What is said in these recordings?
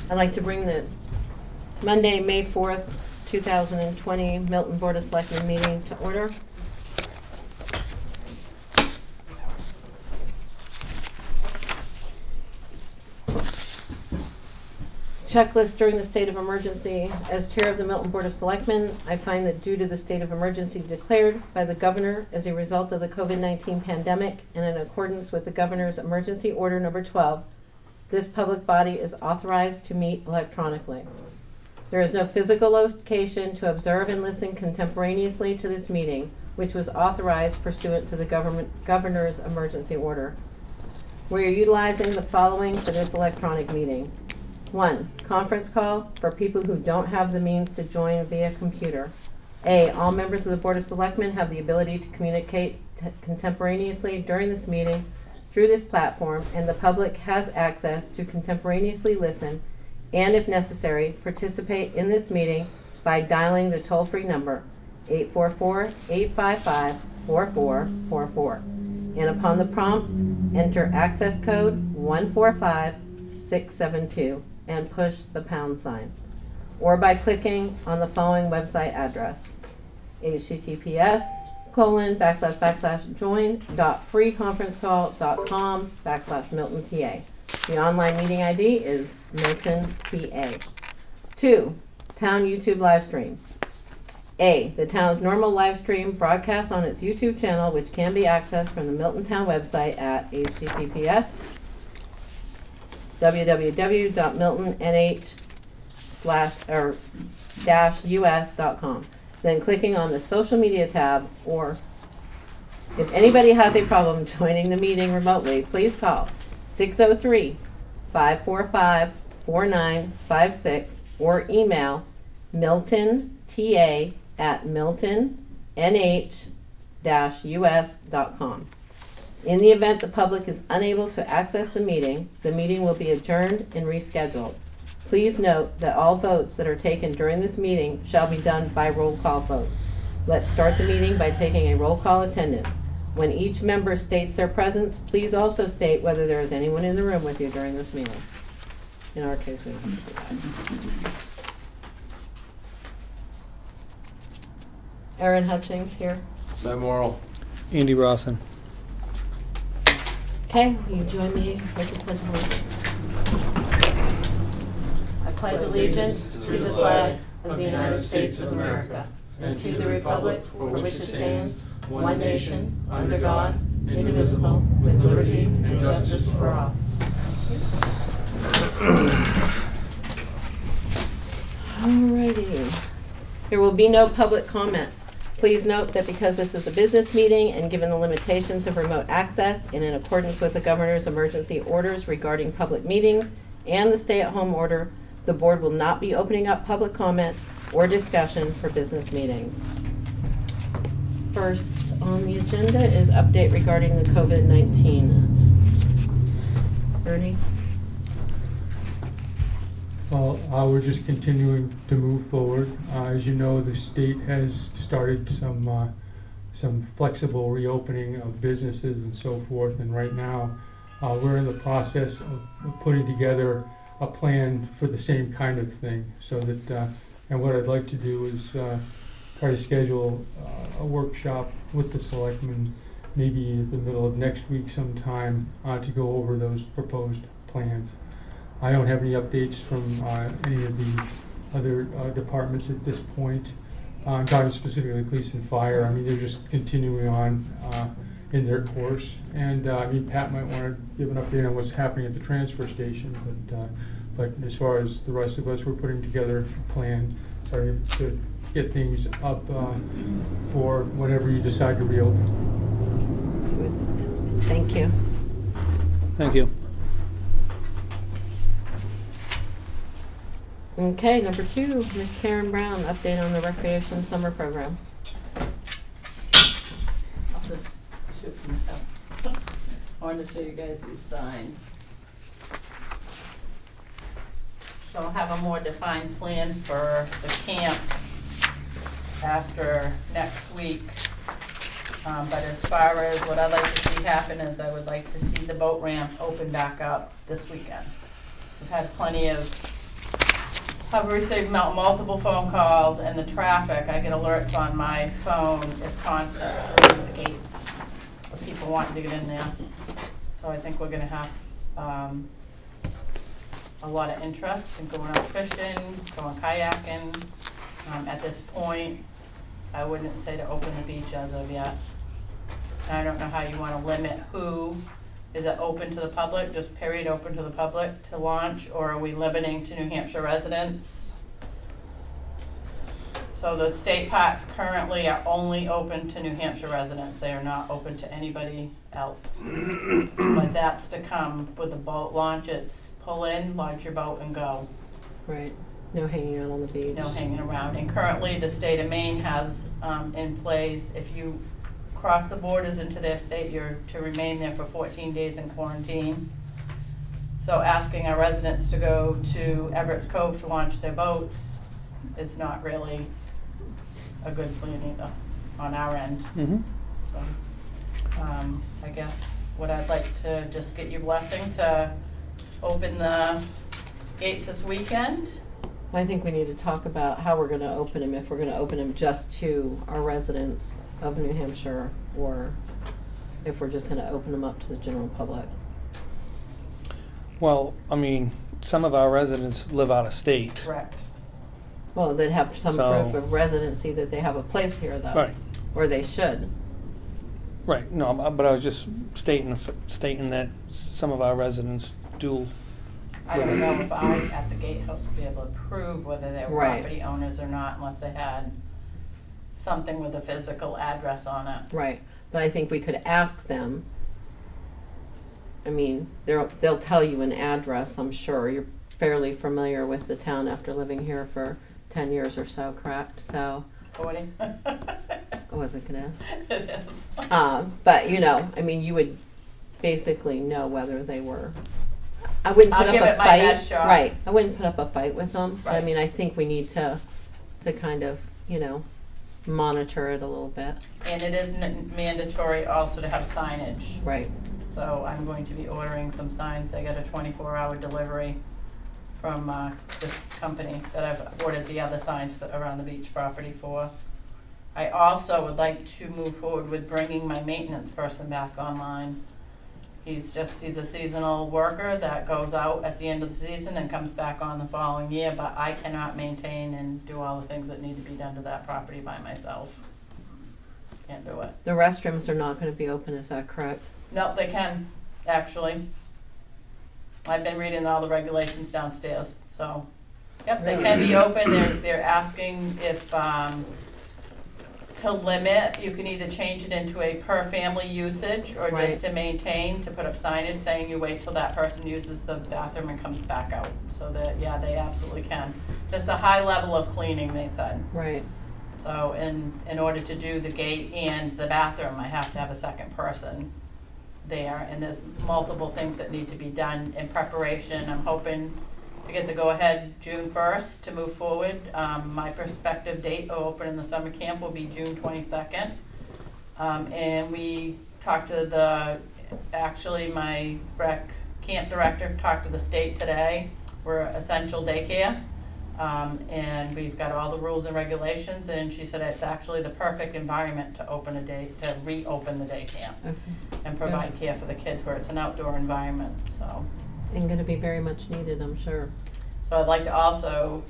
I'd like to bring the Monday, May 4th, 2020 Milton Board of Selectmen meeting to order. Checklist during the state of emergency. As chair of the Milton Board of Selectmen, I find that due to the state of emergency declared by the governor as a result of the COVID-19 pandemic and in accordance with the governor's emergency order number 12, this public body is authorized to meet electronically. There is no physical location to observe and listen contemporaneously to this meeting, which was authorized pursuant to the governor's emergency order. We are utilizing the following for this electronic meeting. 1. Conference call for people who don't have the means to join via computer. A. All members of the Board of Selectmen have the ability to communicate contemporaneously during this meeting through this platform, and the public has access to contemporaneously listen and, if necessary, participate in this meeting by dialing the toll-free number 844-855-4444. And upon the prompt, enter access code 145672 and push the pound sign, or by clicking on the following website address: https://join.freeconferencecall.com/MiltonTA. The online meeting ID is Milton TA. 2. Town YouTube live stream. A. The town's normal live stream broadcasts on its YouTube channel, which can be accessed from the Milton Town website at https://www.miltonnh/us.com. Then clicking on the social media tab, or if anybody has a problem joining the meeting remotely, please call 603-545-4956 or email miltonta@miltonnh-us.com. In the event the public is unable to access the meeting will be adjourned and rescheduled. Please note that all votes that are taken during this meeting shall be done by roll call vote. Let's start the meeting by taking a roll call attendance. When each member states their presence, please also state whether there is anyone in the room with you during this meeting. In our case, we don't have to do that. Erin Hutchings here. Matt Morrill. Andy Rawson. Okay, will you join me with the Pledge of Allegiance? I pledge allegiance to the flag of the United States of America and to the republic for which it stands, one nation, under God, indivisible, with liberty and justice for all. Alrighty. There will be no public comment. Please note that because this is a business meeting and given the limitations of remote access and in accordance with the governor's emergency orders regarding public meetings and the stay-at-home order, the board will not be opening up public comment or discussion for business meetings. First on the agenda is update regarding the COVID-19. Ernie? Well, we're just continuing to move forward. As you know, the state has started some flexible reopening of businesses and so forth, and right now we're in the process of putting together a plan for the same kind of thing. So that, and what I'd like to do is try to schedule a workshop with the selectmen, maybe in the middle of next week sometime, to go over those proposed plans. I don't have any updates from any of the other departments at this point. I'm talking specifically police and fire. I mean, they're just continuing on in their course. And I mean, Pat might want to give an update on what's happening at the transfer station. But as far as the rest of us, we're putting together a plan to get things up for whenever you decide to reopen. Thank you. Thank you. Okay, number 2, Ms. Karen Brown, update on the recreation summer program. I'll just shoot from the top. I wanted to show you guys these signs. So I'll have a more defined plan for the camp after next week. But as far as what I'd like to see happen is I would like to see the boat ramp open back up this weekend. We've had plenty of I've received multiple phone calls, and the traffic, I get alerts on my phone, it's constant through the gates of people wanting to get in there. So I think we're gonna have a lot of interest in going out fishing, going kayaking. At this point, I wouldn't say to open the beach as of yet. I don't know how you wanna limit who. Is it open to the public, just period open to the public to launch, or are we limiting to New Hampshire residents? So the state parks currently are only open to New Hampshire residents, they are not open to anybody else. But that's to come with the boat launch, it's pull in, launch your boat and go, Right. No hanging out on the beach. no hanging around. And currently, the state of Maine has in place, if you cross the borders into their state, you're to remain there for 14 days in quarantine. So asking our residents to go to Everett's Cove to launch their boats is not really a good plan either on our end. Mm-hmm. So, I guess what I'd like to just get your blessing to open the gates this weekend. I think we need to talk about how we're gonna open them, if we're gonna open them just to our residents of New Hampshire, or if we're just gonna open them up to the general public. Well, I mean, some of our residents live out of state. Correct. Well, they'd have some So- proof of residency that they have a place here, though. Right. Or they should. Right, no, but I was just stating that some of our residents do. I don't know if I, at the gatehouse, would be able to prove whether they're Right. property owners or not unless they had something with a physical address on it. Right, but I think we could ask them. I mean, they'll tell you an address, I'm sure. You're fairly familiar with the town after living here for 10 years or so, correct? So, 40? I wasn't gonna. It is. But, you know, I mean, you would basically know whether they were. I wouldn't put I'll up give a it my fight. best shot. Right, I wouldn't put up a fight with them. But I Right. mean, I think we need to kind of, you know, monitor it a little bit. And it is mandatory also to have signage. Right. So I'm going to be ordering some signs. I got a 24-hour delivery from this company that I've ordered the other signs for around the beach property for. I also would like to move forward with bringing my maintenance person back online. He's a seasonal worker that goes out at the end of the season and comes back on the following year, but I cannot maintain and do all the things that need to be done to that property by myself. Can't do it. The restrooms are not gonna be open, is that correct? No, they can, actually. I've been reading all the regulations downstairs, so, yep, they can be open. They're asking if, to limit, you can either change it into a per family usage or Right. just to maintain, to put up signage saying you wait till that person uses the bathroom and comes back out. So that, yeah, they absolutely can. Just a high level of cleaning, they said. Right. So in order to do the gate and the bathroom, I have to have a second person there, and there's multiple things that need to be done in preparation. I'm hoping to get the go-ahead June 1st to move forward. My prospective date of opening the summer camp will be June 22nd. And we talked to my rec camp director talked to the state today. We're essential daycare. And we've got all the rules and regulations, and she said it's actually the perfect environment to reopen the day camp Okay. and provide care for the kids where it's an outdoor environment, so. And gonna be very much needed, I'm sure. So I'd like to also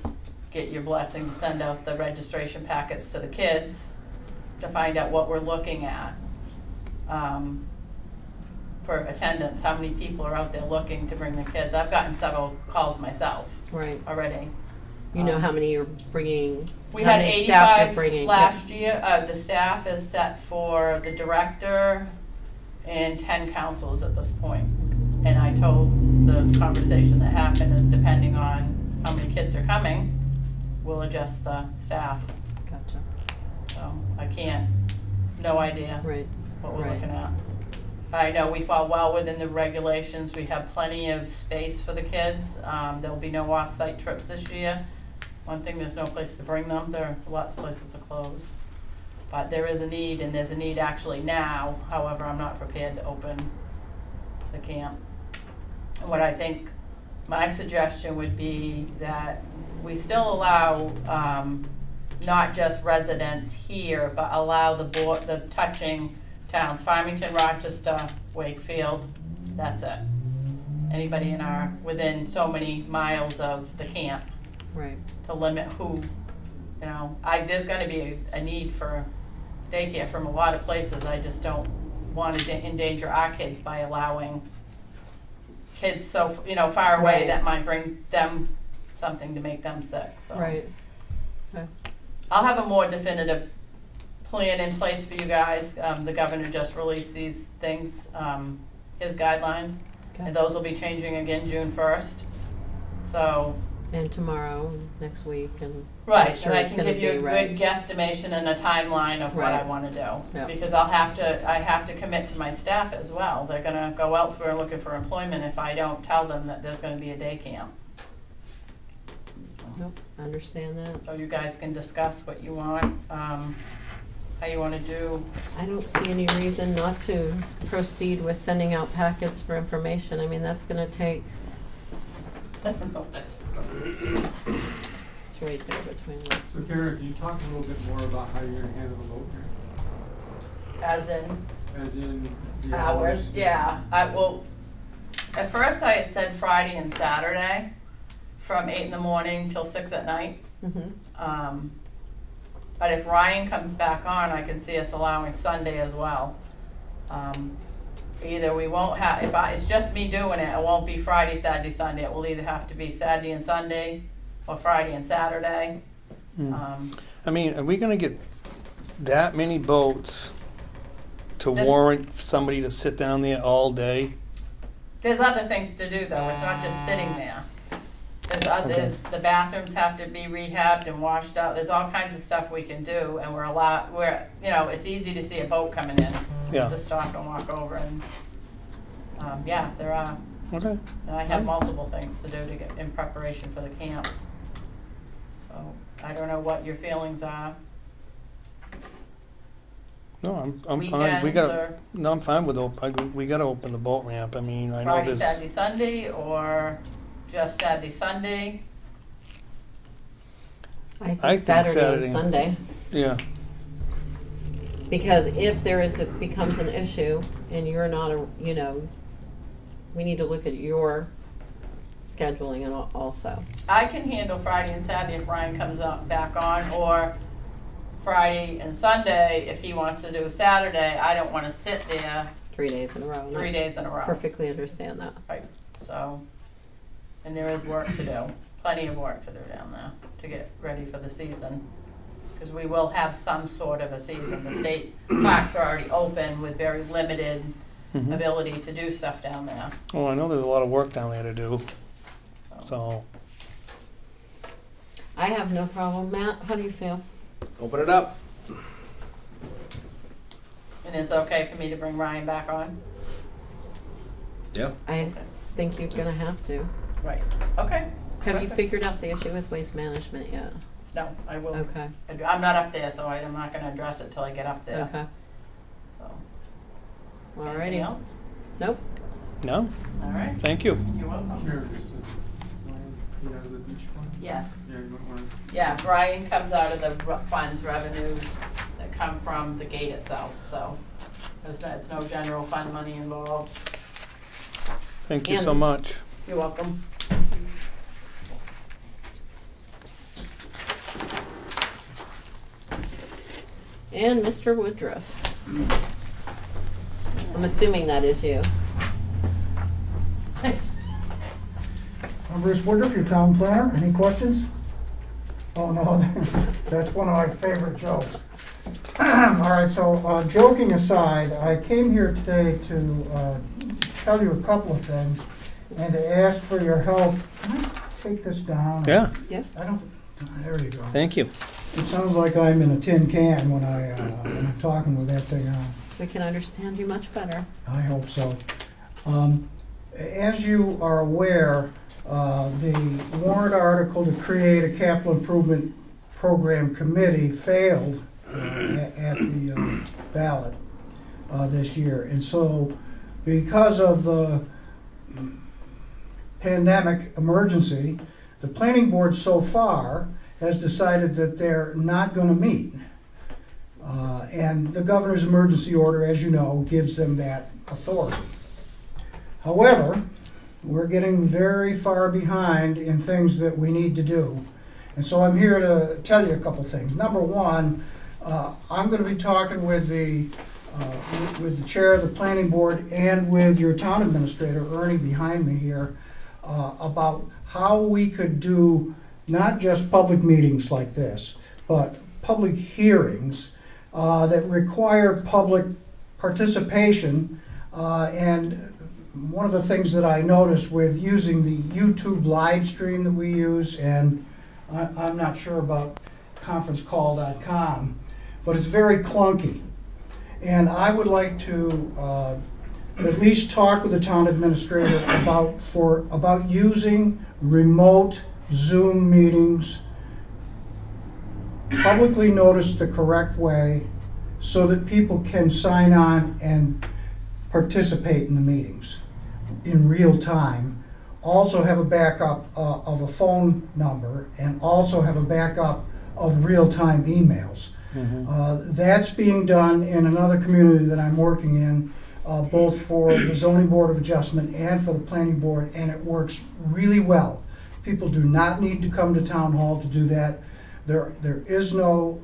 get your blessing to send out the registration packets to the kids to find out what we're looking at for attendance, how many people are out there looking to bring the kids. I've gotten several calls myself Right. already. You know how many you're bringing? We how had many staff you're 85 bringing? last year. The staff is set for the director and 10 counselors at this point. And I told the conversation that happened is depending on how many kids are coming, we'll adjust the staff. Gotcha. So I can't, no idea Right. what we're Right. looking at. I know we fall well within the regulations. We have plenty of space for the kids. There'll be no off-site trips this year. One thing, there's no place to bring them. Lots of places are closed. But there is a need, and there's a need actually now. However, I'm not prepared to open the camp. And what I think my suggestion would be that we still allow, not just residents here, but allow the touching towns, Farmington, Rochester, Wakefield, that's it. Anybody within so many miles of the camp, Right. to limit who, there's gonna be a need for daycare from a lot of places. I just don't want to endanger our kids by allowing kids so, far away Right. that might bring them something to make them sick, so. Right. Okay. I'll have a more definitive plan in place for you guys. The governor just released these things, his guidelines, Okay. and those will be changing again June 1st. So, And tomorrow, next week, and right, sure and I it's can gonna give you a be right. good guesstimation and a timeline of what I Right. wanna do. Yeah. Because I have to commit to my staff as well. They're gonna go elsewhere looking for employment if I don't tell them that there's gonna be a day camp. Nope, I understand that. So you guys can discuss what you want, how you wanna do. I don't see any reason not to proceed with sending out packets for information. I mean, that's gonna take, I don't know if that's. it's right there between us. So Karen, can you talk a little bit more about how you're gonna handle the vote As in here? As in the hours, yeah. At first I had said Friday and Saturday from 8 in the morning till 6 at night. Mm-hmm. But if Ryan comes back on, I can see us allowing Sunday as well. Either we won't have, it's just me doing it, it won't be Friday, Saturday, Sunday. It will either have to be Saturday and Sunday or Friday and Saturday. I mean, are we gonna get that many boats to This- warrant somebody to sit down there all day? There's other things to do though, it's not just sitting there. Okay. The bathrooms have to be rehabbed and washed out, there's all kinds of stuff we can do, and it's easy to see a boat coming in. Yeah. Just stop and walk over and, there are, Okay. and I have multiple things to do to get in preparation for the camp. So, I don't know what your feelings are. No, I'm fine. Weekends or I'm fine with we gotta open the boat ramp. I mean, I know Friday, there's. Saturday, Sunday, or just Saturday, Sunday? I think think Saturday Saturday. and Sunday. Yeah. Because if becomes an issue and you're not we need to look at your scheduling and also. I can handle Friday and Saturday if Ryan comes back on, or Friday and Sunday if he wants to do Saturday. I don't want to sit there 3 days in a row. and 3 I days in a row. Perfectly understand that. Right, so, and there is work to do, plenty of work to do down there to get ready for the season. Because we will have some sort of a season. The state parks are already open with very limited Mhm. ability to do stuff down there. Well, I know there's a lot of work down there to do. So. I have no problem. Matt, how do you feel? Open it up. And it's okay for me to bring Ryan back on? Yeah. I Okay. think you're gonna have to. Right, okay. Have you Perfect. figured out the issue with waste management yet? No, I will. Okay, I'm not up there, so I'm not gonna address it till I get up there. okay. So, anything Alrighty. else? Nope. No, All right, thank you. you're welcome. Here, just, the beach one? Yes. Yeah, you want one? Yeah, Brian comes out of the funds revenues that come from the gate itself, so it's no general fund money involved. Thank you so And- much. You're welcome. And Mr. Woodruff. I'm assuming that is you. I'm Bruce Woodruff, your town planner. Any questions? Oh, no, that's one of my favorite jokes. All right, so joking aside, I came here today to tell you a couple of things and to ask for your help. Can I take this down? Yeah, I don't, there you go. thank you. It sounds like I'm in a tin can when I'm talking with that thing on. We can understand you much better. I hope so. As you are aware, the warrant article to create a capital improvement program committee failed at the ballot this year. And so because of the pandemic emergency, the planning board so far has decided that they're not going to meet. And the governor's emergency order, as you know, gives them that authority. However, we're getting very far behind in things that we need to do. And so I'm here to tell you a couple things. Number one, I'm going to be talking with the chair of the planning board and with your town administrator, Ernie, behind me here, about how we could do not just public meetings like this, but public hearings that require public participation. And one of the things that I noticed with using the YouTube live stream that we use, and I'm not sure about conferencecall.com, but it's very clunky. And I would like to at least talk with the town administrator about using remote Zoom meetings, publicly noticed the correct way, so that people can sign on and participate in the meetings in real time. Also have a backup of a phone number, and also have a backup of real-time emails. That's being done in another community that I'm working in, both for the zoning board of adjustment and for the planning board, and it works really well. People do not need to come to town hall to do that. There is no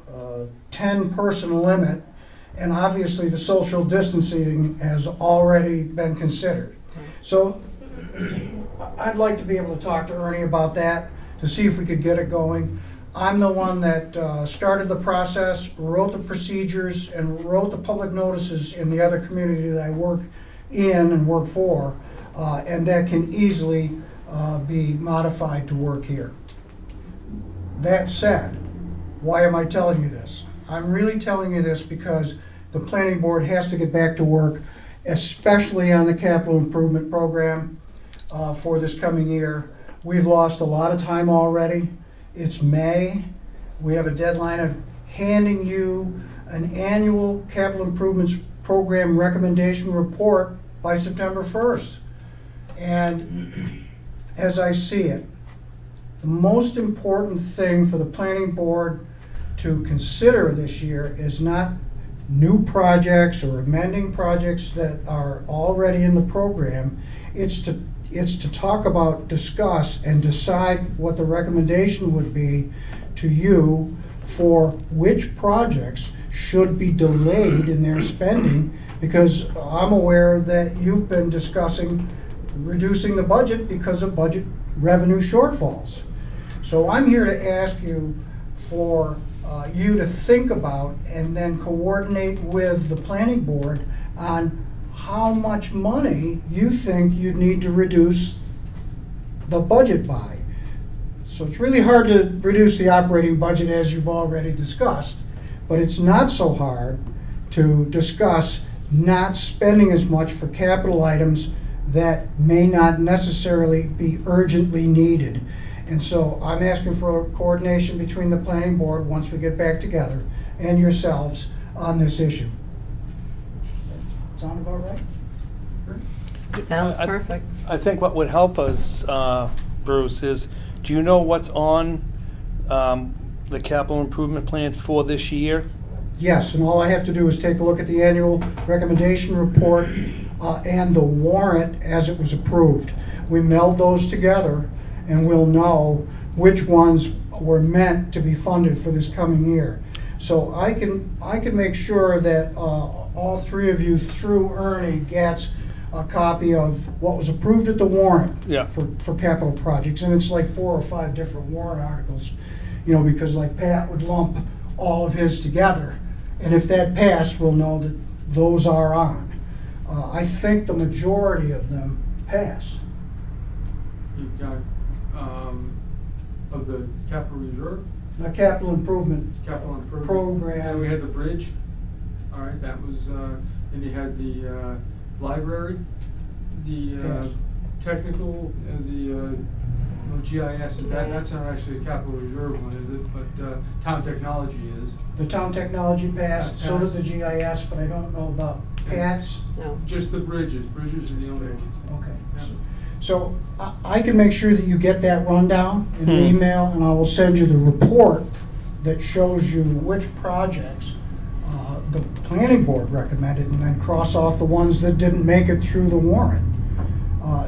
10-person limit, and obviously the social distancing has already been considered. So I'd like to be able to talk to Ernie about that, to see if we could get it going. I'm the one that started the process, wrote the procedures, and wrote the public notices in the other community that I work in and work for, and that can easily be modified to work here. That said, why am I telling you this? I'm really telling you this because the planning board has to get back to work, especially on the capital improvement program for this coming year. We've lost a lot of time already. It's May. We have a deadline of handing you an annual capital improvements program recommendation report by September 1st. And as I see it, the most important thing for the planning board to consider this year is not new projects or amending projects that are already in the program. It's to talk about, discuss, and decide what the recommendation would be to you for which projects should be delayed in their spending, because I'm aware that you've been discussing reducing the budget because of budget revenue shortfalls. So I'm here to ask you for you to think about and then coordinate with the planning board on how much money you think you'd need to reduce the budget by. So it's really hard to reduce the operating budget, as you've already discussed, but it's not so hard to discuss not spending as much for capital items that may not necessarily be urgently needed. And so I'm asking for coordination between the planning board, once we get back together, and yourselves on this issue. Sound about right? Sounds perfect. I think what would help us, Bruce, is, do you know what's on the capital improvement plan for this year? Yes, and all I have to do is take a look at the annual recommendation report and the warrant as it was approved. We meld those together, and we'll know which ones were meant to be funded for this coming year. So I can make sure that all three of you, through Ernie, gets a copy of what was approved at the warrant for capital projects. And it's like 4 or 5 different warrant articles, you know, because like Pat would lump all of his together. And if that passed, we'll know that those are on. I think the majority of them pass. You've got, of the capital reserve, The capital improvement program. And we had the bridge, all right, that was, then you had the library, the Yes. technical, the GIS, that's not actually a capital reserve one, is it? But town technology is. The town technology passed, so does the GIS, but I don't know about Pat's. No. Just the bridges are the only ones. Okay. Yeah. So I can make sure that you get that rundown in an Hmm. email, and I will send you the report that shows you which projects the planning board recommended, and then cross off the ones that didn't make it through the warrant.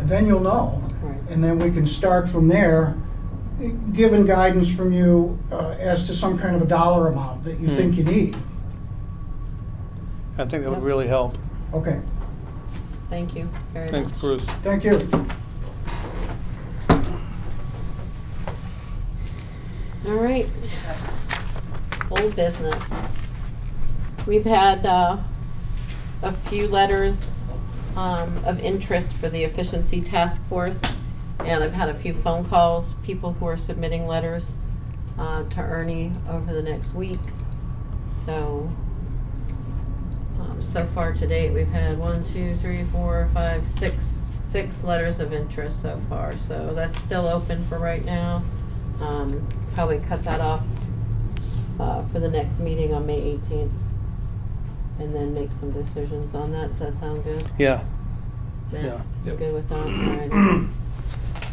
Then you'll know, Right. and then we can start from there, given guidance from you as to some kind of a dollar amount that you Hmm. think you need. I think that would really help. Okay, Thank you very much. Thanks, Bruce. thank you. All right. Old business. We've had a few letters of interest for the efficiency task force, and I've had a few phone calls, people who are submitting letters to Ernie over the next week. So, so far to date, we've had 6 letters of interest so far. So that's still open for right now. Probably cut that off for the next meeting on May 18th. And then make some decisions on that. Does that sound good? Yeah. Matt, Yeah. you good with that? All right.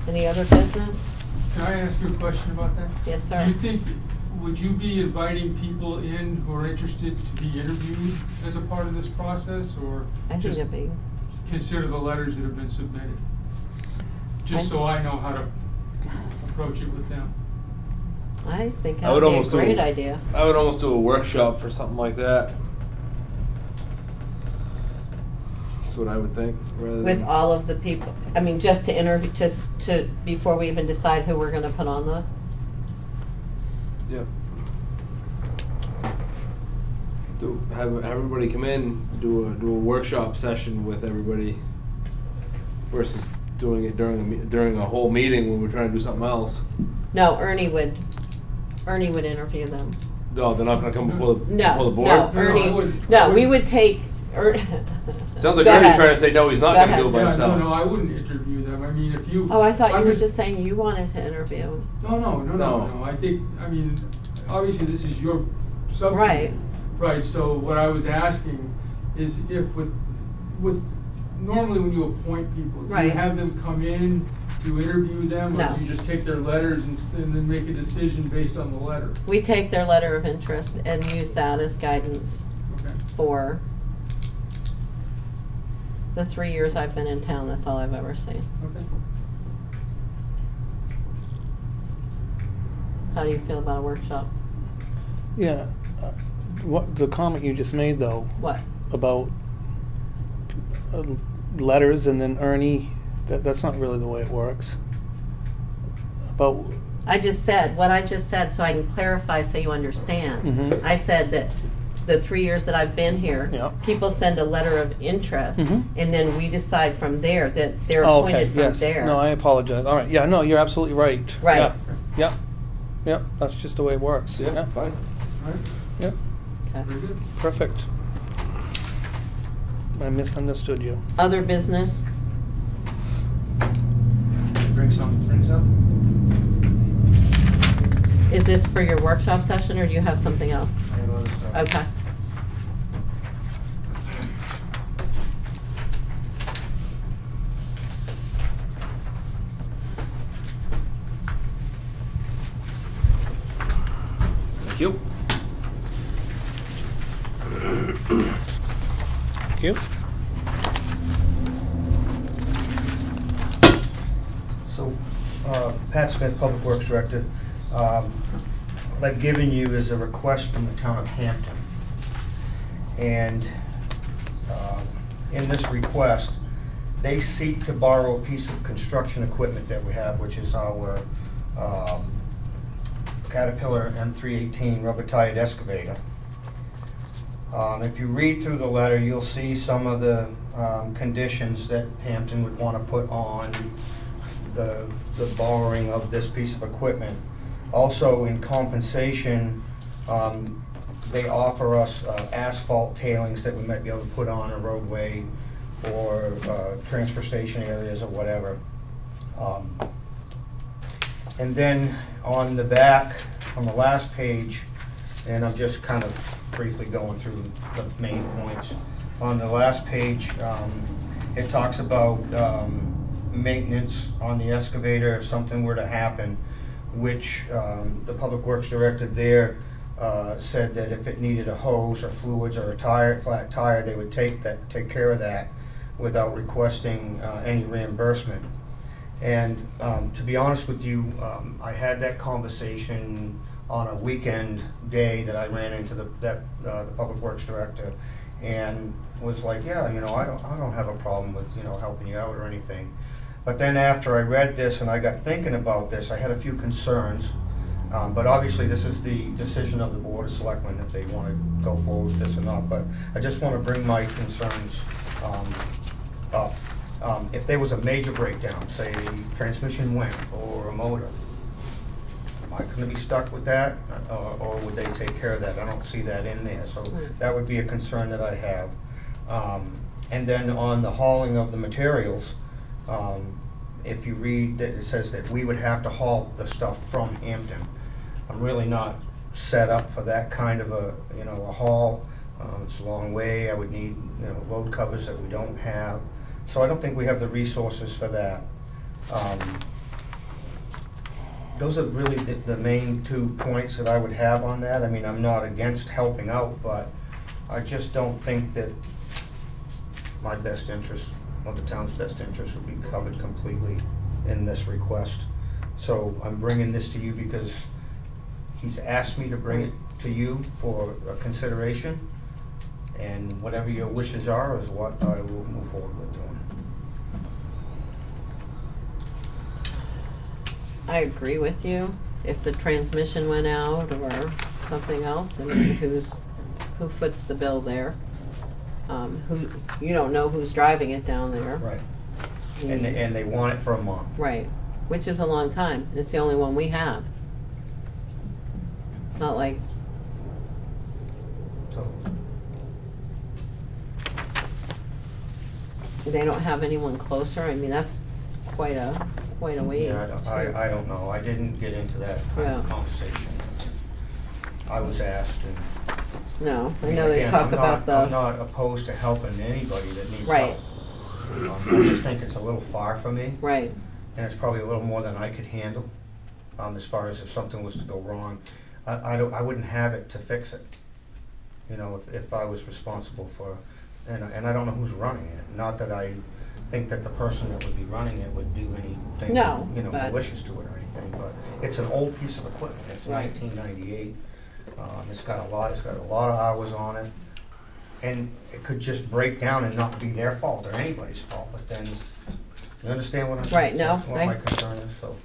Any other business? Can I ask you a question about that? Yes, Do sir. you think, would you be inviting people in who are interested to be interviewed as a part of this process, or I think just it'd be, consider the letters that have been submitted? Just so I know how to approach it with them. I think I that would would be a almost do great it. idea. I would almost do a workshop for something like that. That's what I would think, rather With than. all of the people, I mean, just to interview, just to, before we even decide who we're gonna put on the, Yep. Have everybody come in, do a workshop session with everybody versus doing it during a whole meeting when we're trying to do something else. no, Ernie would interview them. No, they're not gonna come before the No, board. no, No, I Ernie, wouldn't. no, I we wouldn't. would take, Sounds like Go Ernie's ahead. trying to say no, he's not Go gonna do it by Yeah, himself. no, I wouldn't interview them. I mean, if you. Oh, I thought you I'm were just saying you wanted to interview. No. No. I think, I mean, obviously this is your subject. Right. Right, so what I was asking is if with, normally when you appoint people, do you Right. have them come in to interview them? No. Or do you just take their letters and then make a decision based on the letter? We take their letter of interest and use that as guidance Okay. for the 3 years I've been in town. That's all I've ever seen. Okay. How do you feel about a workshop? Yeah. What the comment you just made though What? about letters and then Ernie, that's not really the way it works. About What I just said, so I can clarify so you understand. Mhm. I said that the 3 years that I've been here, Yeah. people send a letter of interest, Mhm. and then we decide from there that they're Oh, appointed okay, from yes. there. No, I apologize. All right. Yeah, no, you're absolutely right. Right. Yeah. Yep. Yep. That's just the way it works. Yeah, fine. All right, Yep. Okay. very good. Perfect. I misunderstood you. Other business? Bring some things up. Is this for your workshop session, or do you have something else? I have other stuff. Okay. Thank you. Thank you. So, Pat Smith, Public Works Director. What I've given you is a request from the town of Hampton. And in this request, they seek to borrow a piece of construction equipment that we have, which is our Caterpillar M318 rubber-tired excavator. If you read through the letter, you'll see some of the conditions that Hampton would want to put on the borrowing of this piece of equipment. Also, in compensation, they offer us asphalt tailings that we might be able to put on a roadway or transfer station areas or whatever. And then on the back, on the last page, and I'm just kind of briefly going through the main points. On the last page, it talks about maintenance on the excavator if something were to happen, which the Public Works Director there said that if it needed a hose or fluids or a flat tire, they would take care of that without requesting any reimbursement. And to be honest with you, I had that conversation on a weekend day that I ran into the Public Works Director, and was like, yeah, I don't have a problem with, helping you out or anything. But then after I read this and I got thinking about this, I had a few concerns. But obviously this is the decision of the Board of Selectmen if they want to go forward with this or not. But I just want to bring my concerns up. If there was a major breakdown, say transmission went or a motor, am I going to be stuck with that, or would they take care of that? I don't see that in there, so that would be a concern that I have. And then on the hauling of the materials, if you read that, it says that we would have to haul the stuff from Hampton. I'm really not set up for that kind of a haul. It's a long way. I would need load covers that we don't have. So I don't think we have the resources for that. Those are really the main 2 points that I would have on that. I mean, I'm not against helping out, but I just don't think that my best interest, or the town's best interest, would be covered completely in this request. So I'm bringing this to you because he's asked me to bring it to you for consideration, and whatever your wishes are is what I will move forward with doing. I agree with you. If the transmission went out or something else, I mean, who foots the bill there? You don't know who's driving it down there. Right. And they want it for a month. Right, which is a long time. It's the only one we have. It's not like, So, they don't have anyone closer. I mean, that's quite a ways. yeah, I don't know. I didn't get into that kind of Yeah. conversation. I was asked, and No, I know they again, talk I'm about I'm not opposed to helping anybody that needs Right. help. I just think it's a little far for me, Right, and it's probably a little more than I could handle, as far as if something was to go wrong. I wouldn't have it to fix it, if I was responsible for, and I don't know who's running it. Not that I think that the person that would be running it would do anything, No, but- malicious to it or anything, but it's an old piece of equipment. It's Right. 1998. It's got a lot of hours on it, and it could just break down and not be their fault or anybody's fault, but then, you understand what I'm saying? Right, no, That's what my concern is, so,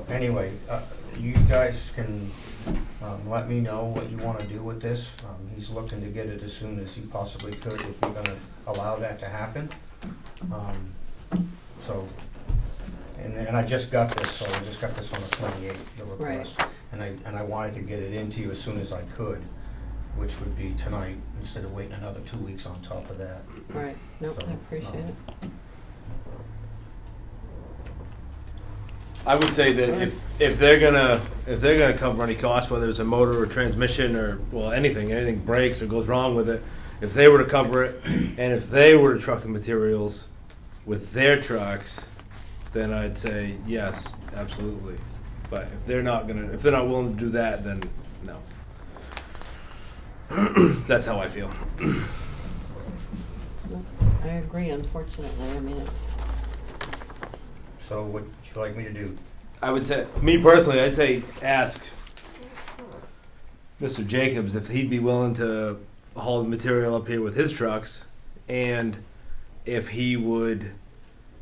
anyway, you guys can, let me know what you wanna do with this. He's looking to get it as soon as he possibly could, if we're gonna allow that to happen. So, and I just got this, so I just got this on the 28th, the request. And I wanted to get it into you as soon as I could, which would be tonight, instead of waiting another 2 weeks on top of that. right. Nope, So, I appreciate it. I would say that if they're gonna cover any costs, whether it's a motor or transmission or anything breaks or goes wrong with it, if they were to cover it, and if they were to truck the materials with their trucks, then I'd say yes, absolutely. But if they're not willing to do that, then no. That's how I feel. Nope, I agree, unfortunately. I mean, it's, So what would you like me to do? I would say, me personally, I'd say ask Mr. Jacobs if he'd be willing to haul the material up here with his trucks, and if he would,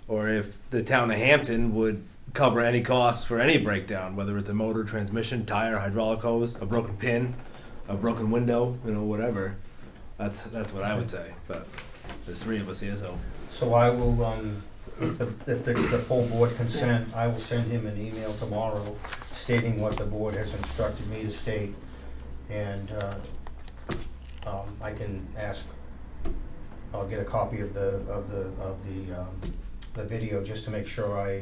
or if the town of Hampton would cover any costs for any breakdown, whether it's a motor, transmission, tire, hydraulic hose, a broken pin, a broken window, whatever. That's what I would say. But there's 3 of us here, so. So I will, if it's the full board consent, I will send him an email tomorrow stating what the board has instructed me to state. And I can ask, I'll get a copy of the video just to make sure I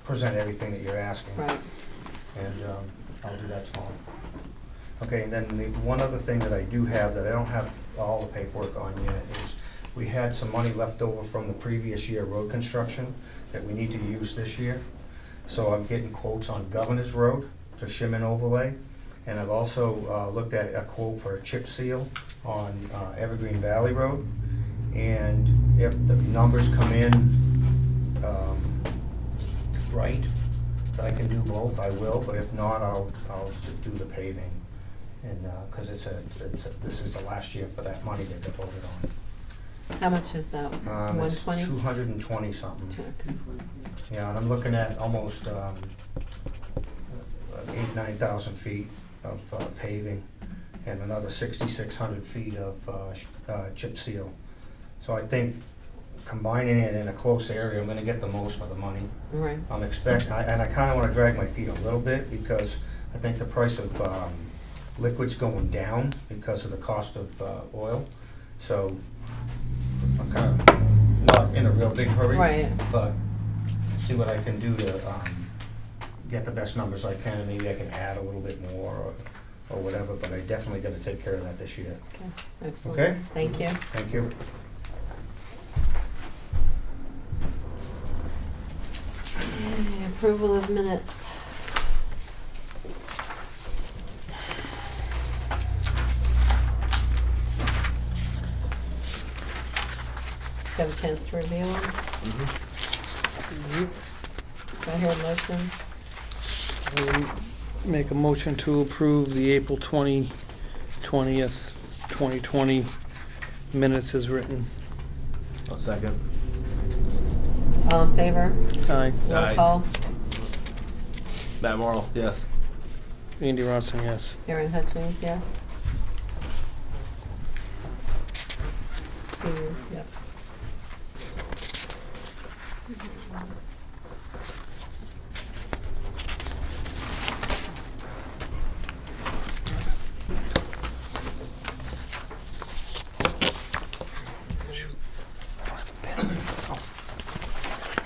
present everything that you're asking. right. And I'll do that tomorrow. Okay, and then the one other thing that I do have that I don't have all the paperwork on yet is we had some money left over from the previous year road construction that we need to use this year. So I'm getting quotes on Governor's Road to shim and overlay. And I've also looked at a quote for a chip seal on Evergreen Valley Road. And if the numbers come in right, that I can do both, I will. But if not, I'll just do the paving. And because this is the last year for that money that got voted on. How much is that? It's 120? 220 something. Okay. Yeah, and I'm looking at almost 9,000 feet of paving and another 6,600 feet of chip seal. So I think combining it in a close area, I'm gonna get the most for the money. Right. And I kinda wanna drag my feet a little bit because I think the price of liquid's going down because of the cost of oil. So I'm kinda not in a real big hurry. Right. But see what I can do to get the best numbers I can. Maybe I can add a little bit more or whatever, but I definitely gotta take care of that this year. Okay, excellent. Okay? Thank you. Thank you. Okay, approval of minutes. Have a chance to review them? Do I hear a motion? I will make a motion to approve the April 20th, 2020 minutes as written. I'll second. All in favor? Aye. Roll Aye. call. Matt Morrell, yes. Andy Rossing, yes. Erin Hutchings, yes. Peter, yep.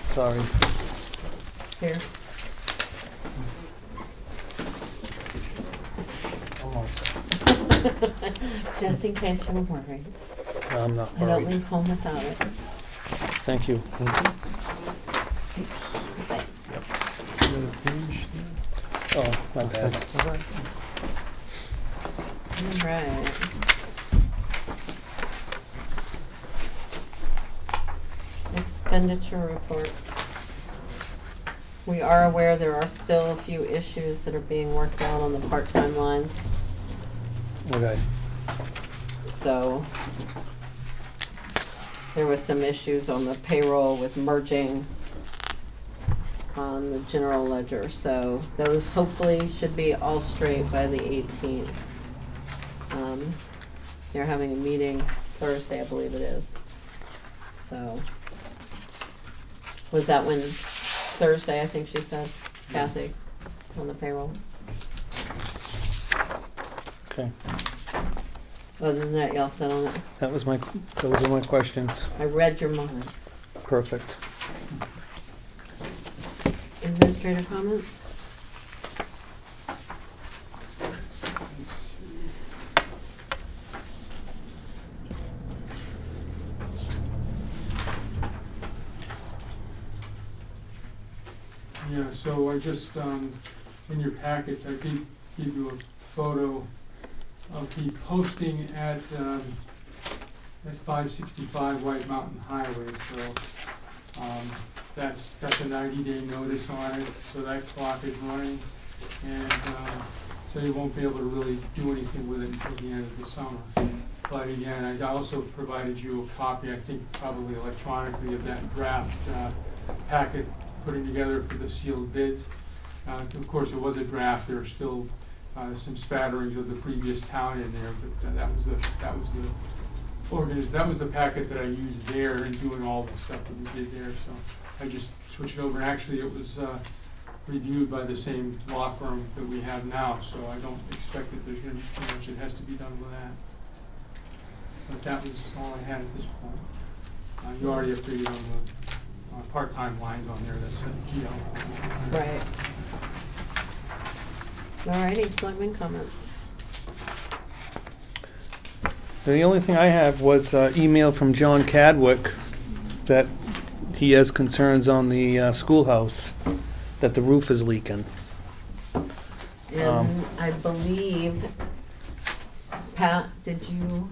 Sorry. Here. Just in case you were worried. I'm not I don't worried. leave home without it. Thank you. Thanks. Oh, my bad. All right. Expenditure reports. We are aware there are still a few issues that are being worked out on the part-time lines. Okay. So there was some issues on the payroll with merging on the general ledger. So those hopefully should be all straight by the 18th. They're having a meeting Thursday, I believe it is. So was that when Thursday, I think she said, Kathy, on the payroll? Okay. Other than that, y'all set on it. Those are my questions. I read your mind. Perfect. Administrator comments? Yeah, so I just, in your packets, I did give you a photo of the posting at 565 White Mountain Highway, so, that's a 90-day notice on it, so that clock is running, and, so you won't be able to really do anything with it until the end of the summer. But again, I also provided you a copy, I think probably electronically, of that draft, packet putting together for the sealed bids. Of course, it was a draft. There are still some spatterings of the previous town in there, but that was the packet that I used there in doing all the stuff that we did there. So I just switched over, and actually it was reviewed by the same law firm that we have now. So I don't expect that there's going to be too much that has to be done with that. But that was all I had at this point. You already agreed on the part-time lines on there, that's GL. Right. Alrighty, selectmen comments. The only thing I have was email from John Cadwick that he has concerns on the schoolhouse, that the roof is leaking. And I believe, Pat, did you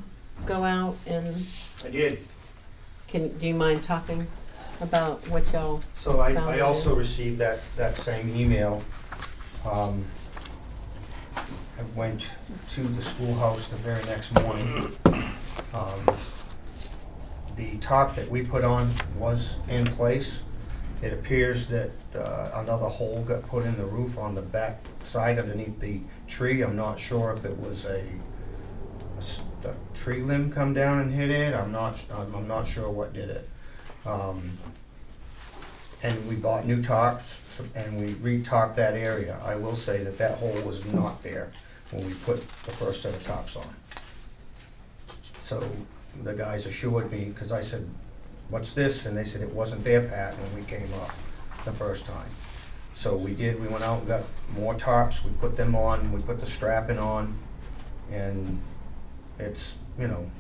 go out and I did. do you mind talking about what y'all, So I Found it. also received that same email. I went to the schoolhouse the very next morning. The tarp that we put on was in place. It appears that another hole got put in the roof on the back side underneath the tree. I'm not sure if it was a tree limb come down and hit it. I'm not sure what did it. And we bought new tarps and we re-tarped that area. I will say that that hole was not there when we put the first set of tops on. So the guys assured me, because I said, "What's this?" And they said it wasn't there, Pat, when we came up the first time. So we did, we went out and got more tarps, we put them on, we put the strapping on, and it's, you know,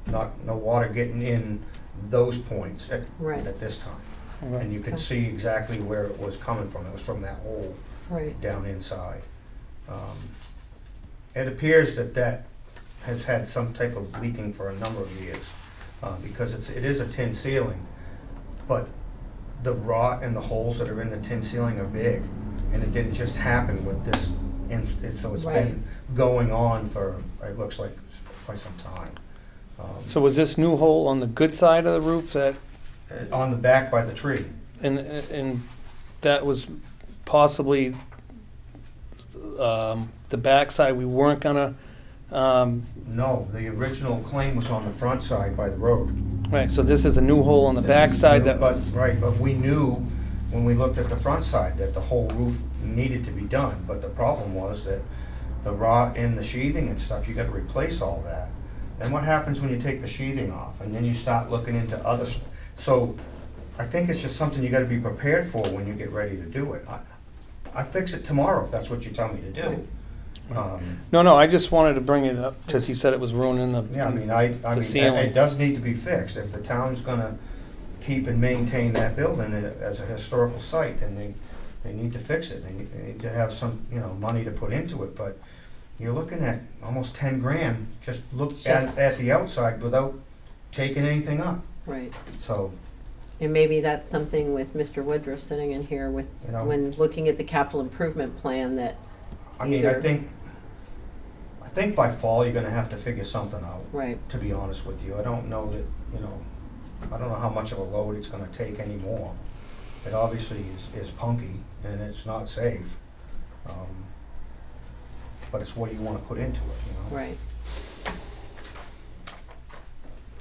no water getting in those points Right. at this time. Right. And you could Okay. see exactly where it was coming from. It was from that hole right, down inside. It appears that has had some type of leaking for a number of years, because it is a tin ceiling, but the rot and the holes that are in the tin ceiling are big, and it didn't just happen with this, so it's Right. been going on for, it looks like, quite some time. So was this new hole on the good side of the roof that, On the back by the tree. and that was possibly the backside, we weren't gonna, No, the original claim was on the front side by the road. right, so this is a new hole on the This backside is- that, But we knew when we looked at the front side that the whole roof needed to be done, but the problem was that the rot in the sheathing and stuff, you gotta replace all that. And what happens when you take the sheathing off, and then you start looking into other, so I think it's just something you gotta be prepared for when you get ready to do it. I fix it tomorrow if that's what you tell me to do. no, I just wanted to bring it up, because he said it was ruining the. Yeah, I mean, The ceiling. it does need to be fixed. If the town's gonna keep and maintain that building as a historical site, then they need to fix it. They need to have some, money to put into it, but you're looking at almost 10 grand, just look at the outside without taking anything up. right. So, And maybe that's something with Mr. Woodruff sitting in here with, You know. when looking at the capital improvement plan that, I mean, I Either- think by fall, you're gonna have to figure something out. right, To be honest with you. I don't know that, I don't know how much of a load it's gonna take anymore. It obviously is punky and it's not safe. But it's what you wanna put into it, right.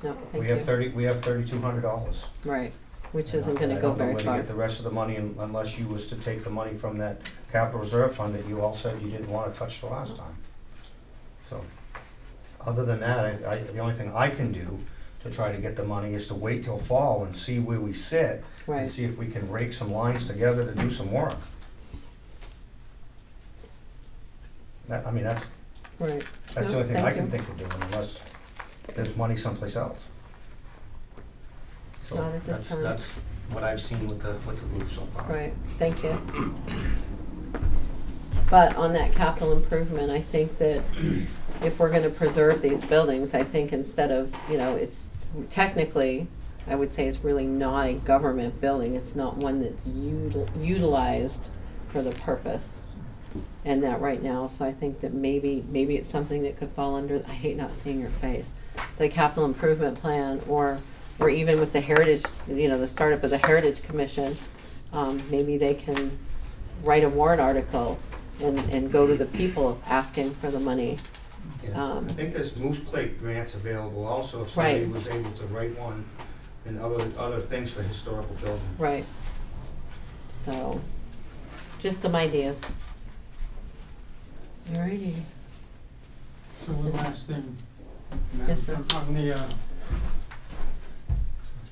No, thank We you. have $3,200. Right, which isn't gonna I go don't know very where to far. get the rest of the money unless you was to take the money from that capital reserve fund that you all said you didn't wanna touch the last time. So, other than that, the only thing I can do to try to get the money is to wait till fall and see where we sit and Right, see if we can rake some lines together to do some work. That's right. the No, only thing thank I can you. think of doing unless there's money someplace else. So Not at this time. that's what I've seen with the roof so far. Right, thank you. But on that capital improvement, I think that if we're gonna preserve these buildings, I think instead of, it's technically, I would say it's really not a government building. It's not one that's utilized for the purpose. And that right now, so I think that maybe it's something that could fall under, I hate not seeing your face, the capital improvement plan, or even with the heritage, the startup of the Heritage Commission, maybe they can write a warrant article and go to the people asking for the money. Yeah. I think there's Moose Plate grants available also if somebody Right. was able to write one and other things for historical buildings. Right. So, just some ideas. Alrighty. So one last thing. Yes, sir. On the, I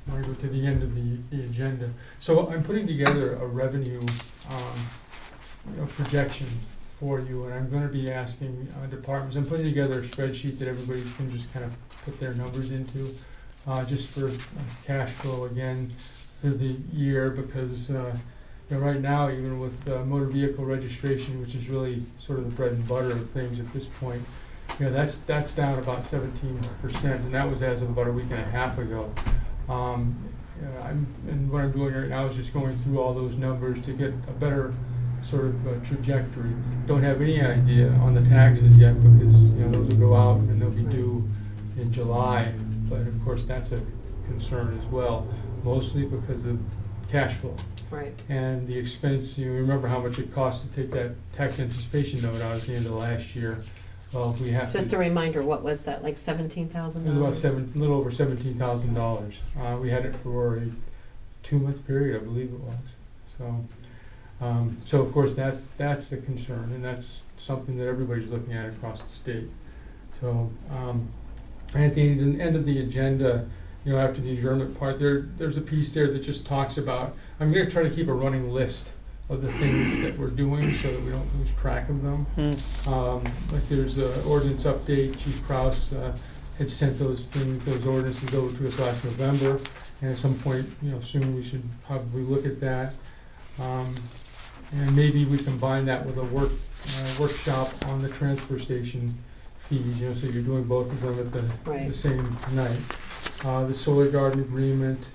want to go to the end of the agenda. So I'm putting together a revenue, projection for you, and I'm gonna be asking departments, I'm putting together a spreadsheet that everybody can just kind of put their numbers into, just for cash flow again through the year, because right now, even with motor vehicle registration, which is really sort of the bread and butter of things at this point, that's down about 17%, and that was as of about a week and a half ago. And what I'm doing right now is just going through all those numbers to get a better sort of trajectory. Don't have any idea on the taxes yet, because those will go out and they'll be due in July. But of course, that's a concern as well, mostly because of cash flow. Right. And the expense, you remember how much it cost to take that tax anticipation note out at the end of last year. Well, we have Just a reminder, what was that, like $17,000? It was about a little over $17,000. We had it for a 2-month period, I believe it was. So of course that's a concern, and that's something that everybody's looking at across the state. So, and at the end of the agenda, after the adjournment part, there's a piece there that just talks about. I'm going to try to keep a running list of the things that we're doing so that we don't lose track of them. Like there's an ordinance update. Chief Kraus had sent those ordinances over to us last November, and at some point, soon we should probably look at that. And maybe we combine that with a workshop on the transfer station fees, so you're doing both of them at the same night. The solar garden agreement,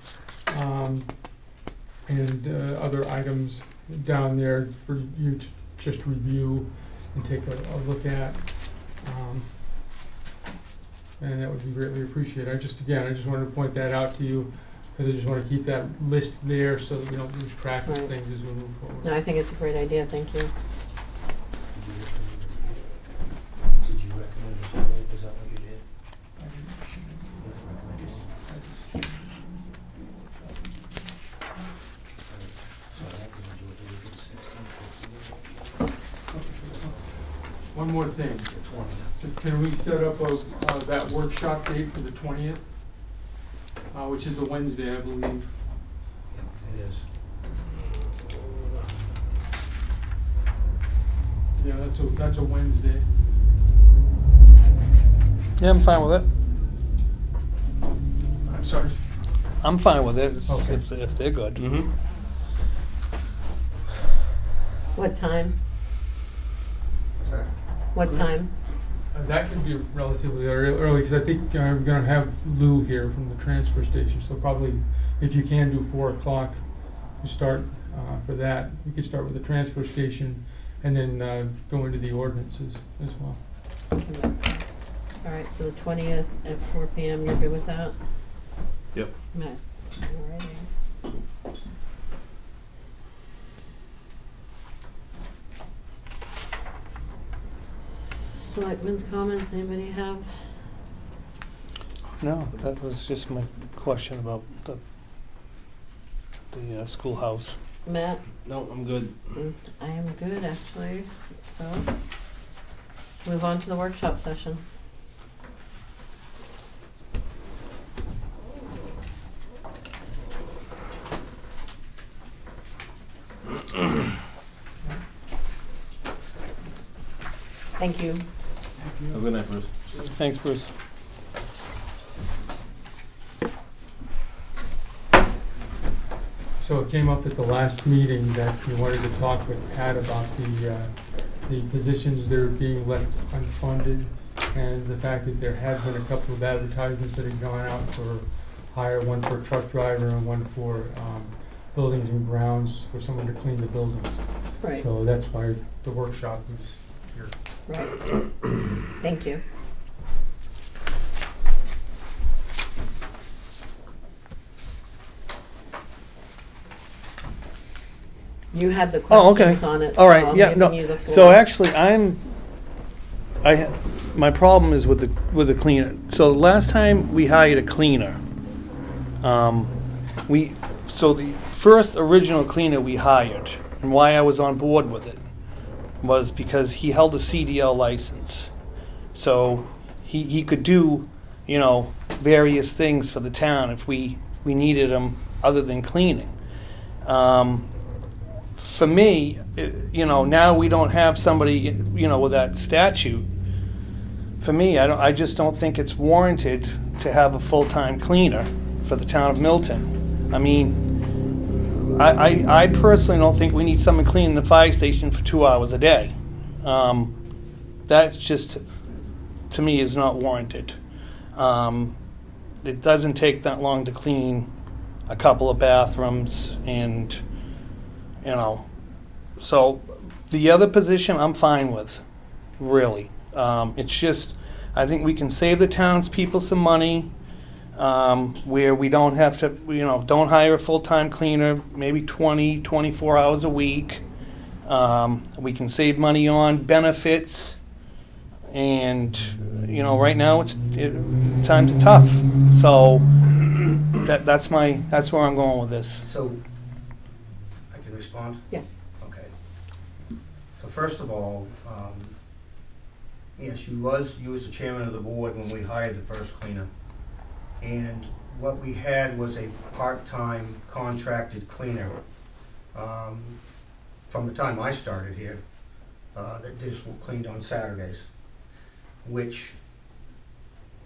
and other items down there for you to just review and take a look at. And that would be greatly appreciated. I just wanted to point that out to you, because I just want to keep that list there so that we don't lose track of things as we move forward. No, I think it's a great idea, thank you. Did you recommend a survey? Is that what you did? One more thing. Can we set up that workshop date for the 20th? Which is a Wednesday, I believe. It is. Yeah, that's a Wednesday. Yeah, I'm fine with it. I'm sorry. I'm fine with it Okay. if they're good. Mm-hmm. What time? What time? That could be relatively early, because I think I'm going to have Lou here from the transfer station. So probably, if you can do 4 o'clock, you start for that. We could start with the transfer station, and then go into the ordinances as well. Okay. All right, so the 20th at 4 p.m., you're good with that? Yep. Matt? Alrighty. Selectmen's comments, anybody have? No, that was just my question about the schoolhouse. Matt? No, I'm good. I am good, actually, so move on to the workshop session. Thank you. Have a good night, Bruce. Thanks, Bruce. So it came up at the last meeting that you wanted to talk with Pat about the positions that are being left unfunded, and the fact that there had been a couple of advertisements that had gone out for hire, one for a truck driver and one for buildings and grounds, for someone to clean the buildings. Right, So that's why the workshop is here. right. Thank you. You had the Oh, okay. questions on it, so All right, I'm yeah, giving no. you the floor. So actually, my problem is with the cleaner. So last time we hired a cleaner, so the first original cleaner we hired, and why I was on board with it, was because he held a CDL license. So he could do, various things for the town if we needed him other than cleaning. for me, now we don't have somebody, with that statute. For me, I just don't think it's warranted to have a full-time cleaner for the town of Milton. I mean, I personally don't think we need someone cleaning the fire station for 2 hours a day. That just, to me, is not warranted. It doesn't take that long to clean a couple of bathrooms and, so the other position I'm fine with, really. It's just, I think we can save the townspeople some money, where we don't have to, don't hire a full-time cleaner, maybe 20, 24 hours a week. We can save money on benefits, and, right now times are tough. So that's where I'm going with this. So, I can respond? Yes. Okay. So first of all, yes, you was the chairman of the board when we hired the first cleaner. And what we had was a part-time contracted cleaner, from the time I started here, that just cleaned on Saturdays, which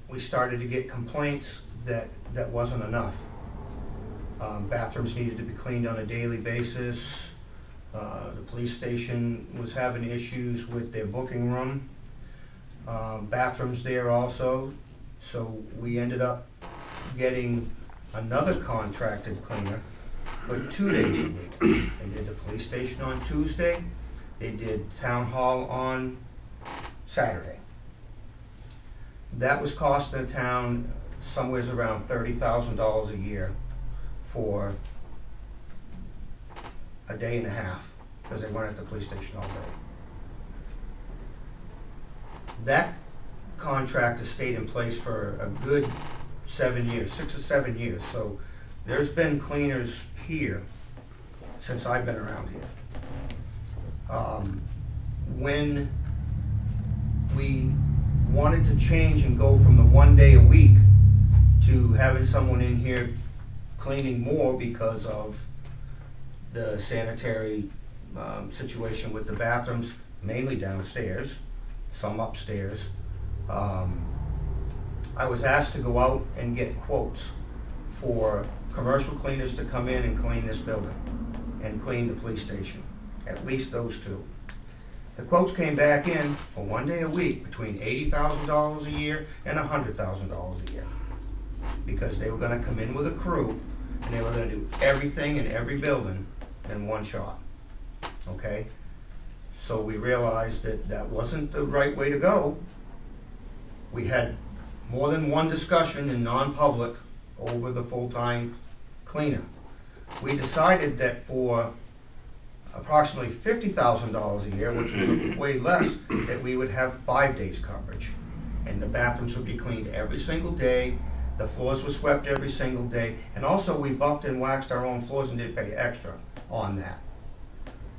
we started to get complaints that wasn't enough. Bathrooms needed to be cleaned on a daily basis. The police station was having issues with their booking room. Bathrooms there also. So we ended up getting another contracted cleaner for 2 days a week. They did the police station on Tuesday. They did town hall on Saturday. That was costing the town somewhere around $30,000 a year for a day and a half, because they weren't at the police station all day. That contract has stayed in place for a good 7 years, 6 or 7 years. So there's been cleaners here since I've been around here. When we wanted to change and go from the 1 day a week to having someone in here cleaning more because of the sanitary situation with the bathrooms, mainly downstairs, some upstairs, I was asked to go out and get quotes for commercial cleaners to come in and clean this building and clean the police station, at least those two. The quotes came back in for 1 day a week between $80,000 a year and $100,000 a year, because they were gonna come in with a crew and they were gonna do everything in every building in one shot, okay? So we realized that that wasn't the right way to go. We had more than one discussion in non-public over the full-time cleaner. We decided that for approximately $50,000 a year, which was way less, that we would have 5 days coverage. And the bathrooms would be cleaned every single day, the floors were swept every single day, and also we buffed and waxed our own floors and didn't pay extra on that.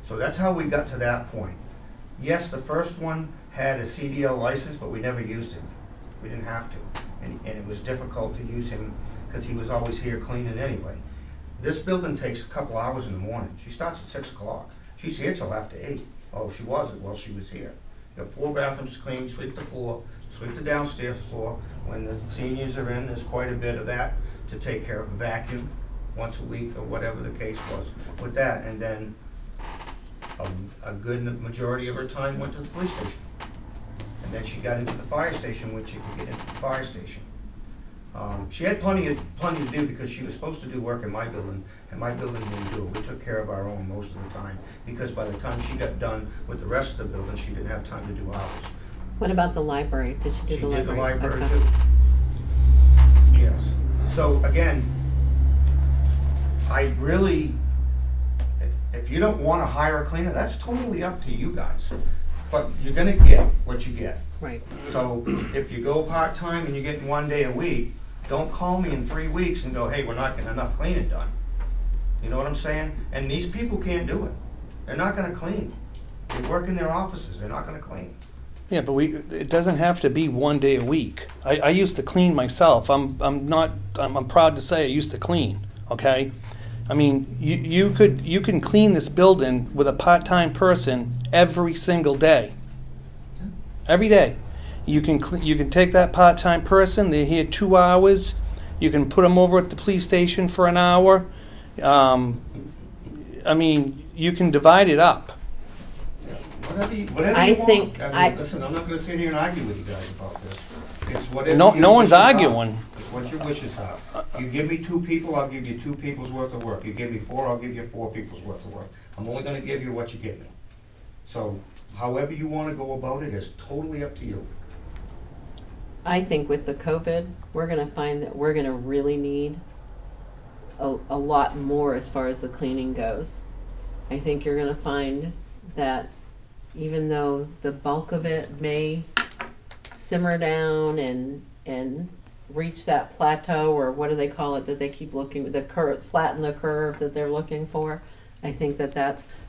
So that's how we got to that point. Yes, the first one had a CDL license, but we never used him. We didn't have to. And it was difficult to use him because he was always here cleaning anyway. This building takes a couple hours in the morning. She starts at 6 o'clock. She's here till after 8. Oh, she wasn't. Well, she was here. You got 4 bathrooms to clean, sweep the floor, sweep the downstairs floor. When the seniors are in, there's quite a bit of that to take care of. Vacuum once a week or whatever the case was with that. And then a good majority of her time went to the police station. And then she got into the fire station when she could get into the fire station. She had plenty to do because she was supposed to do work in my building, and my building didn't do it. We took care of our own most of the time, because by the time she got done with the rest of the building, she didn't have time to do ours. What about the library? Did she do She the library? did the library Okay. too. Yes. So again, I really, if you don't want to hire a cleaner, that's totally up to you guys. But you're gonna get what you get. Right. So if you go part-time and you're getting 1 day a week, don't call me in 3 weeks and go, hey, we're not getting enough cleaning done. You know what I'm saying? And these people can't do it. They're not gonna clean. They work in their offices, they're not gonna clean. Yeah, but it doesn't have to be 1 day a week. I used to clean myself. I'm proud to say I used to clean, okay? I mean, you can clean this building with a part-time person every single day. Every day. You can take that part-time person, they're here 2 hours, you can put them over at the police station for an hour. I mean, you can divide it up. Whatever you I want. think I mean, listen, I'm not gonna sit here and argue with you guys about this. It's whatever No your one's wishes are. arguing. It's what your wishes are. You give me 2 people, I'll give you 2 people's worth of work. You give me 4, I'll give you 4 people's worth of work. I'm only gonna give you what you give me. So, however you wanna go about it is totally up to you. I think with the COVID, we're gonna find that we're gonna really need a lot more as far as the cleaning goes. I think you're gonna find that even though the bulk of it may simmer down and reach that plateau, or what do they call it that they keep looking, the curve, flatten the curve that they're looking for, I think but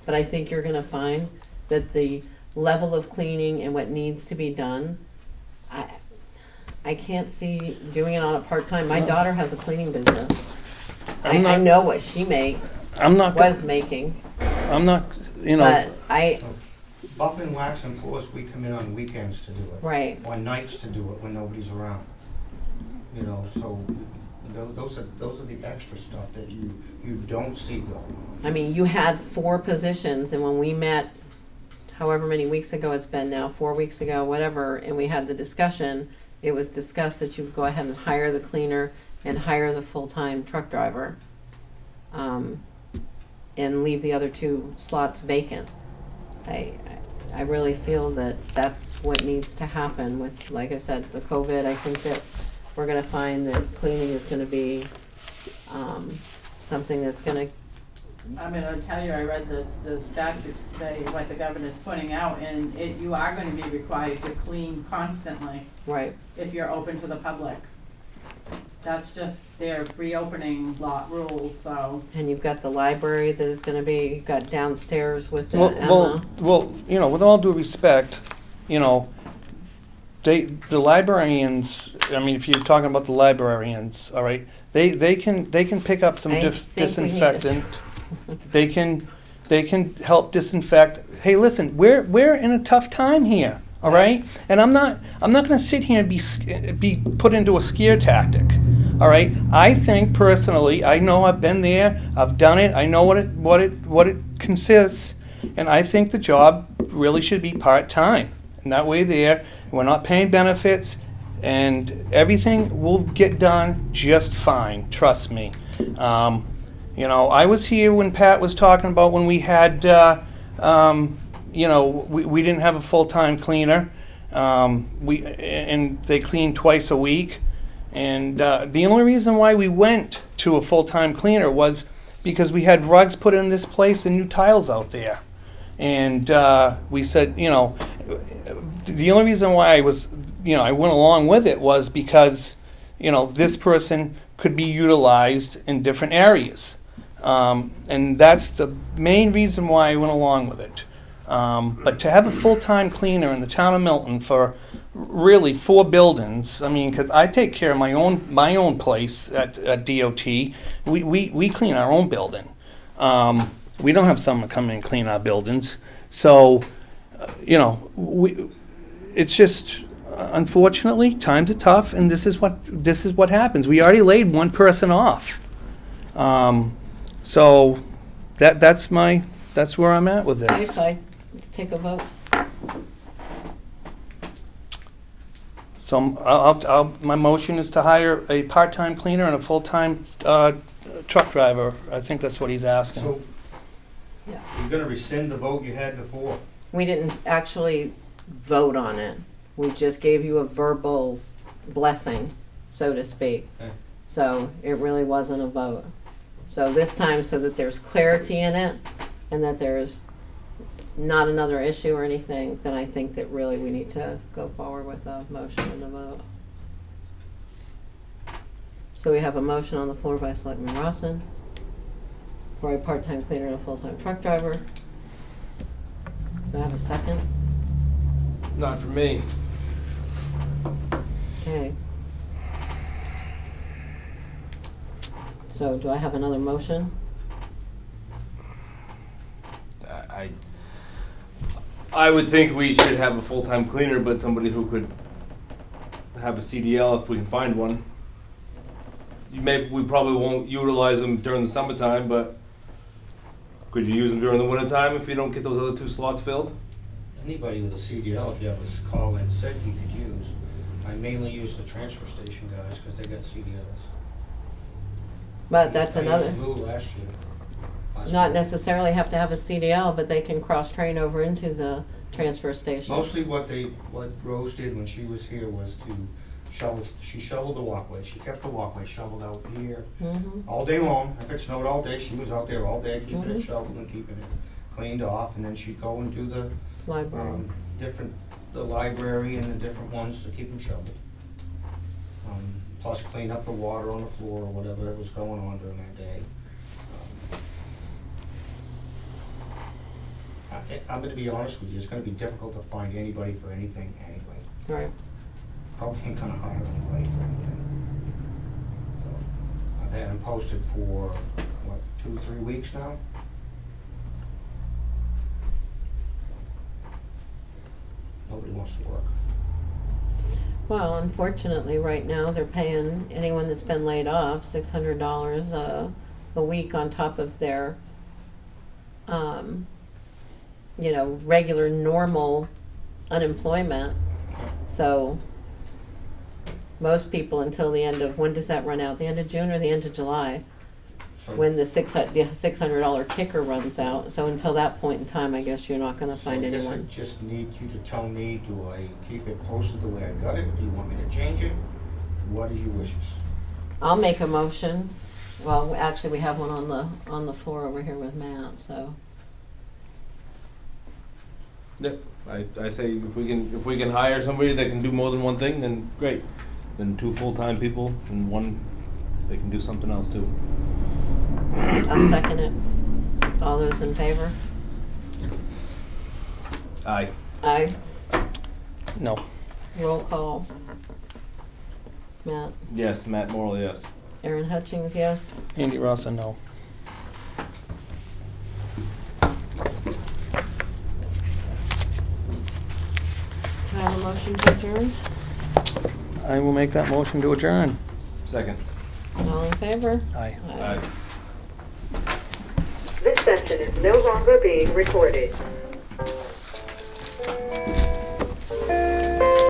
I think you're gonna find that the level of cleaning and what needs to be done, I can't see doing it on a part-time. My daughter has a cleaning business. I know what she makes, was making, I'm not, you know. but Buff and wax and polish, we come in on weekends to do it. right. Or nights to do it when nobody's around. You know, so those are the extra stuff that you don't see going on. I mean, you had 4 positions, and when we met, however many weeks ago it's been now, 4 weeks ago, whatever, and we had the discussion, it was discussed that you would go ahead and hire the cleaner and hire the full-time truck driver, and leave the other 2 slots vacant. I really feel that that's what needs to happen with, like I said, the COVID. I think that we're gonna find that cleaning is gonna be, something that's gonna, I'm gonna tell you, I read the statute today, what the governor's putting out, and you are gonna be required to clean constantly right, if you're open to the public. That's just their reopening law rules, so. and you've got the library that is gonna be, you've got downstairs with the Emma. Well, you know, with all due respect, you know, the librarians, I mean, if you're talking about the librarians, all right, they can pick up some I think we need it. disinfectant. They can help disinfect. Hey, listen, we're in a tough time here, all right? And I'm not going to sit here and be put into a scare tactic, all right? I think personally, I know I've been there, I've done it, I know what it consists, and I think the job really should be part-time. And that way we're not paying benefits, and everything will get done just fine, trust me. You know, I was here when Pat was talking about when we had, you know, we didn't have a full-time cleaner. And they cleaned twice a week. And the only reason why we went to a full-time cleaner was because we had rugs put in this place and new tiles out there. And we said, you know, the only reason why I went along with it was because, you know, this person could be utilized in different areas. And that's the main reason why I went along with it. But to have a full-time cleaner in the town of Milton for really 4 buildings, I mean, because I take care of my own place at DOT. We clean our own building. We don't have someone come in and clean our buildings. So, you know, it's just, unfortunately, times are tough, and this is what happens. We already laid 1 person off. So that's where I'm at with this. Okay, let's take a vote. So my motion is to hire a part-time cleaner and a full-time truck driver. I think that's what he's asking. So, Yeah. you're gonna rescind the vote you had before? We didn't actually vote on it. We just gave you a verbal blessing, so to speak. Okay. So it really wasn't a vote. So this time, so that there's clarity in it and that there's not another issue or anything, then I think that really we need to go forward with a motion and a vote. So we have a motion on the floor by Selectman Rawson for a part-time cleaner and a full-time truck driver. Do I have a second? Not for me. Okay. So do I have another motion? I would think we should have a full-time cleaner, but somebody who could have a CDL if we can find one. We probably won't utilize them during the summertime, but could you use them during the wintertime if you don't get those other 2 slots filled? Anybody with a CDL, if you have a call in sick, you could use. I mainly use the transfer station guys because they got CDLs. But that's I another, used Lou last year. not year. necessarily have to have a CDL, but they can cross-train over into the transfer station. Mostly what Rose did when she was here was to she shoveled the walkway. She kept the walkway shoveled out here Mhm. all day long. If it snowed all day, she was out there all day keeping it Mhm. shoveled and keeping it cleaned off, and then she'd go and do the Library. the library and the different ones to keep them shoveled. Plus clean up the water on the floor or whatever that was going on during that day. I'm gonna be honest with you, it's gonna be difficult to find anybody for anything anyway. Right. Probably ain't gonna hire anybody for anything. So, I've had them posted for, what, 2 or 3 weeks now? Nobody wants to work. Well, unfortunately, right now, they're paying anyone that's been laid off $600 a week on top of their, regular, normal unemployment. So most people until the end of, when does that run out? The end of June or the end of July? So- When the $600 kicker runs out. So until that point in time, I guess you're not gonna find So I guess anyone. I just need you to tell me, do I keep it posted the way I got it? Do you want me to change it? What is your wishes? I'll make a motion. Well, actually, we have one on the floor over here with Matt, so. Yep. I say if we can hire somebody that can do more than one thing, then great. Then 2 full-time people and one they can do something else too. I'll second it. All those in favor? Aye. Aye. No. Roll call. Matt. Yes, Matt Morrell, yes. Aaron Hutchings, yes. Andy Rossa, no. Can I have a motion to adjourn? I will make that motion to adjourn. Second. All in favor? Aye. Aye. This session is no longer being recorded.